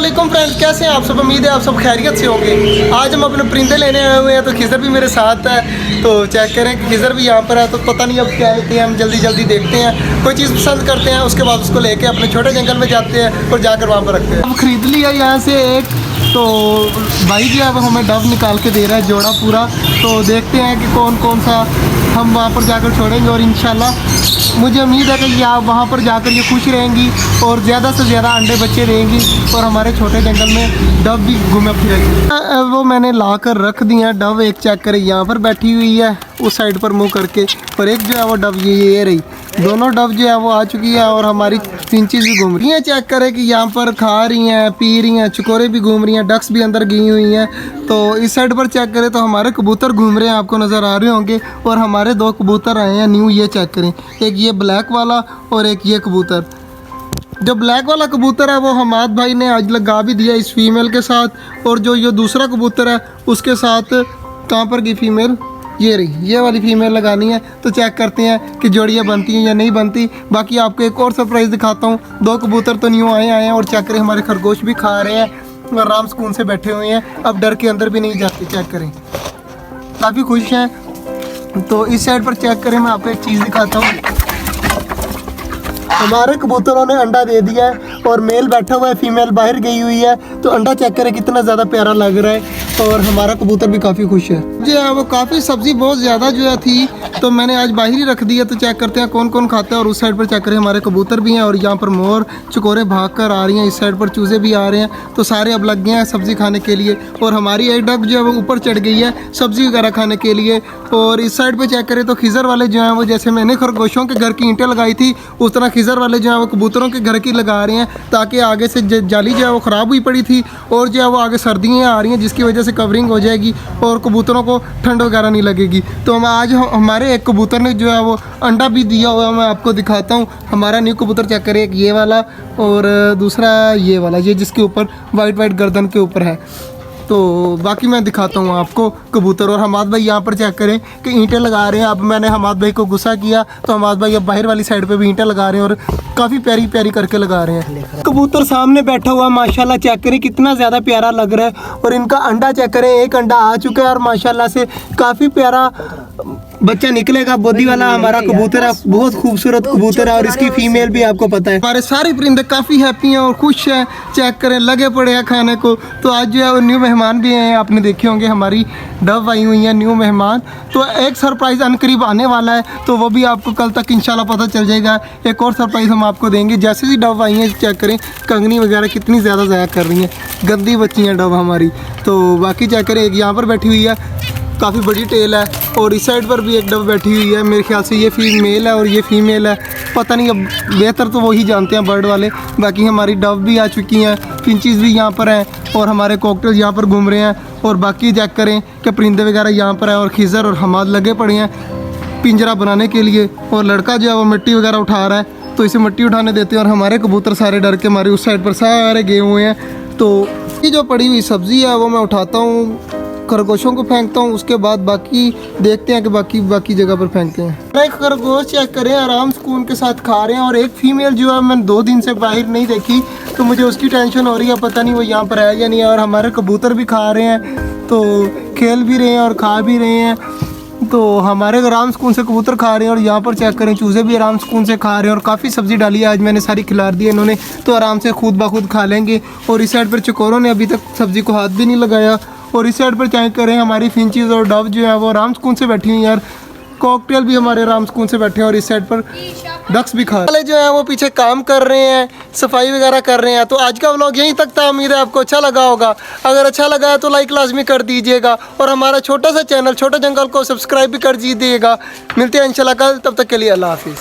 वालेकुम फ्रेंड्स, कैसे हैं आप सब। उम्मीद है आप सब खैरियत से होंगे। आज हम अपने परिंदे लेने आए हुए हैं, तो खिज़र भी मेरे साथ है। तो चेक करें कि खिज़र भी यहाँ पर है। तो पता नहीं अब क्या लेते हैं, हम जल्दी जल्दी देखते हैं। कोई चीज़ पसंद करते हैं, उसके बाद उसको लेके अपने छोटे जंगल में जाते हैं और जाकर वहाँ पर रखते हैं। अब खरीद लिया यहाँ से एक, तो भाई जो है वो हमें डव निकाल के दे रहा है जोड़ा पूरा। तो देखते हैं कि कौन कौन सा हम वहाँ पर जाकर छोड़ेंगे, और इंशाल्लाह मुझे उम्मीद है कि ये आप वहाँ पर जाकर ये खुश रहेंगी और ज़्यादा से ज़्यादा अंडे बच्चे देंगी और हमारे छोटे जंगल में डव भी घूमे फिरेगी। वो मैंने ला कर रख दी है डव। एक चेक करें, यहाँ पर बैठी हुई है उस साइड पर मुँह करके, और एक जो है वो डव ये रही। दोनों डव जो है वो आ चुकी है और हमारी फिंचेस भी घूम रही हैं। चेक करें कि यहाँ पर खा रही हैं, पी रही हैं, चकोरे भी घूम रही हैं, डक्स भी अंदर गई हुई हैं। तो इस साइड पर चेक करें तो हमारे कबूतर घूम रहे हैं, आपको नज़र आ रहे होंगे। और हमारे दो कबूतर आए हैं न्यू, ये चेक करें, एक ये ब्लैक वाला और एक ये कबूतर। जो ब्लैक वाला कबूतर है वो हमाद भाई ने आज लगा भी दिया इस फीमेल के साथ, और जो ये दूसरा कबूतर है उसके साथ कहाँ पर गई फीमेल, ये रही, ये वाली फीमेल लगानी है। तो चेक करते हैं कि जोड़ियाँ बनती हैं या नहीं बनती। बाकी आपको एक और सरप्राइज़ दिखाता हूँ। दो कबूतर तो न्यू आए हैं और चेक करें हमारे खरगोश भी खा रहे हैं और आराम सुकून से बैठे हुए हैं। अब डर के अंदर भी नहीं जाते। चेक करें, काफ़ी खुश हैं। तो इस साइड पर चेक करें, मैं आपको एक चीज़ दिखाता हूँ। हमारे कबूतरों ने अंडा दे दिया है और मेल बैठा हुआ है, फीमेल बाहर गई हुई है। तो अंडा चेक करें कितना ज़्यादा प्यारा लग रहा है, और हमारा कबूतर भी काफ़ी खुश है। जो है वो काफ़ी सब्ज़ी बहुत ज़्यादा जो है थी, तो मैंने आज बाहर ही रख दिया। तो चेक करते हैं कौन कौन खाता है। और उस साइड पर चेक करें हमारे कबूतर भी हैं, और यहाँ पर मोर चकोरे भाग कर आ रही हैं। इस साइड पर चूज़े भी आ रहे हैं। तो सारे अब लग गए हैं सब्ज़ी खाने के लिए, और हमारी एक डक जो है वो ऊपर चढ़ गई है सब्ज़ी वगैरह खाने के लिए। और इस साइड पर चेक करें तो खिज़र वाले जो हैं वो, जैसे मैंने खरगोशों के घर की ईंटें लगाई थी, उस तरह खिज़र वाले जो है वो कबूतरों के घर की लगा रहे हैं, ताकि आगे से जाली जो है वो ख़राब हुई पड़ी थी, और जो है वो आगे सर्दियाँ आ रही हैं जिसकी वजह से कवरिंग हो जाएगी और कबूतरों को ठंड वगैरह नहीं लगेगी। तो हम आज हमारे एक कबूतर ने जो है वो अंडा भी दिया हुआ है, मैं आपको दिखाता हूँ। हमारा न्यू कबूतर चेक करें, एक ये वाला और दूसरा ये वाला, ये जिसके ऊपर वाइट गर्दन के ऊपर है। तो बाकी मैं दिखाता हूँ आपको कबूतर। और हमाद भाई यहाँ पर चेक करें कि ईंटें लगा रहे हैं। अब मैंने हमाद भाई को गुस्सा किया, तो हमाद भाई अब बाहर वाली साइड पे भी ईंटें लगा रहे हैं और काफ़ी प्यारी प्यारी करके लगा रहे हैं। कबूतर सामने बैठा हुआ माशाल्लाह, चेक करें कितना ज़्यादा प्यारा लग रहा है। और इनका अंडा चेक करें, एक अंडा आ चुका है और माशाल्लाह से काफ़ी प्यारा बच्चा निकलेगा। बोदी वाला हमारा कबूतर है, बहुत खूबसूरत कबूतर है, और इसकी फीमेल भी आपको पता है। हमारे सारे परिंदे काफ़ी हैप्पी हैं और खुश हैं। चेक करें, लगे पड़े हैं खाने को। तो आज जो है वो न्यू मेहमान भी हैं, आपने देखे होंगे हमारी डव आई हुई हैं न्यू मेहमान। तो एक सरप्राइज़ अनकरीब आने वाला है, तो वो भी आपको कल तक इंशाल्लाह पता चल जाएगा। एक और सरप्राइज़ हम आपको देंगे जैसे ही डव आई हैं। चेक करें कंगनी वगैरह कितनी ज़्यादा ज़ाया कर रही हैं, गंदी बच्ची हैं डव हमारी। तो बाकी चेक करें, एक यहाँ पर बैठी हुई है, काफ़ी बड़ी टेल है, और इस साइड पर भी एक डव बैठी हुई है। मेरे ख्याल से ये फीमेल है और ये फीमेल है, पता नहीं, अब बेहतर तो वही जानते हैं बर्ड वाले। बाकी हमारी डव भी आ चुकी हैं, फिंचेस भी यहाँ पर हैं, और हमारे कॉकटेल यहाँ पर घूम रहे हैं। और बाकी चेक करें कि परिंदे वगैरह यहाँ पर हैं, और खिज़र और हमाद लगे पड़े हैं पिंजरा बनाने के लिए। और लड़का जो है वो मिट्टी वगैरह उठा रहा है, तो इसे मिट्टी उठाने देते हैं। और हमारे कबूतर सारे डर के हमारे उस साइड पर सारे गए हुए हैं। तो ये जो पड़ी हुई सब्ज़ी है वो मैं उठाता हूँ, खरगोशों को फेंकता हूँ, उसके बाद बाकी देखते हैं कि बाकी जगह पर फेंकते हैं। एक खरगोश चेक करें आराम सुकून के साथ खा रहे हैं, और एक फीमेल जो है मैंने 2 दिन से बाहर नहीं देखी, तो मुझे उसकी टेंशन हो रही है, पता नहीं वो यहाँ पर है या नहीं है। और हमारे कबूतर भी खा रहे हैं, तो खेल भी रहे हैं और खा भी रहे हैं। तो हमारे आराम सुकून से कबूतर खा रहे हैं, और यहाँ पर चेक करें चूज़े भी आराम सुकून से खा रहे हैं। और काफ़ी सब्ज़ी डाली है आज मैंने, सारी खिला दी है इन्होंने, तो आराम से खुद ब खुद खा लेंगे। और इस साइड पर चकोरों ने अभी तक सब्ज़ी को हाथ भी नहीं लगाया। और इस साइड पर चेक करें हमारी फिंचेस और डव जो है वो आराम सुकून से बैठी हुई हैं यार। कॉकटेल भी हमारे आराम सुकून से बैठे हैं, और इस साइड पर डक्स भी खा रहे जो है वो पीछे काम कर रहे हैं, सफाई वगैरह कर रहे हैं। तो आज का व्लॉग यहीं तक था, उम्मीद है आपको अच्छा लगा होगा। अगर अच्छा लगा है तो लाइक लाजमी कर दीजिएगा, और हमारा छोटा सा चैनल छोटा जंगल को सब्सक्राइब भी कर दीजिएगा। मिलते हैं इंशाल्लाह कल, तब तक के लिए अल्लाह हाफिज़।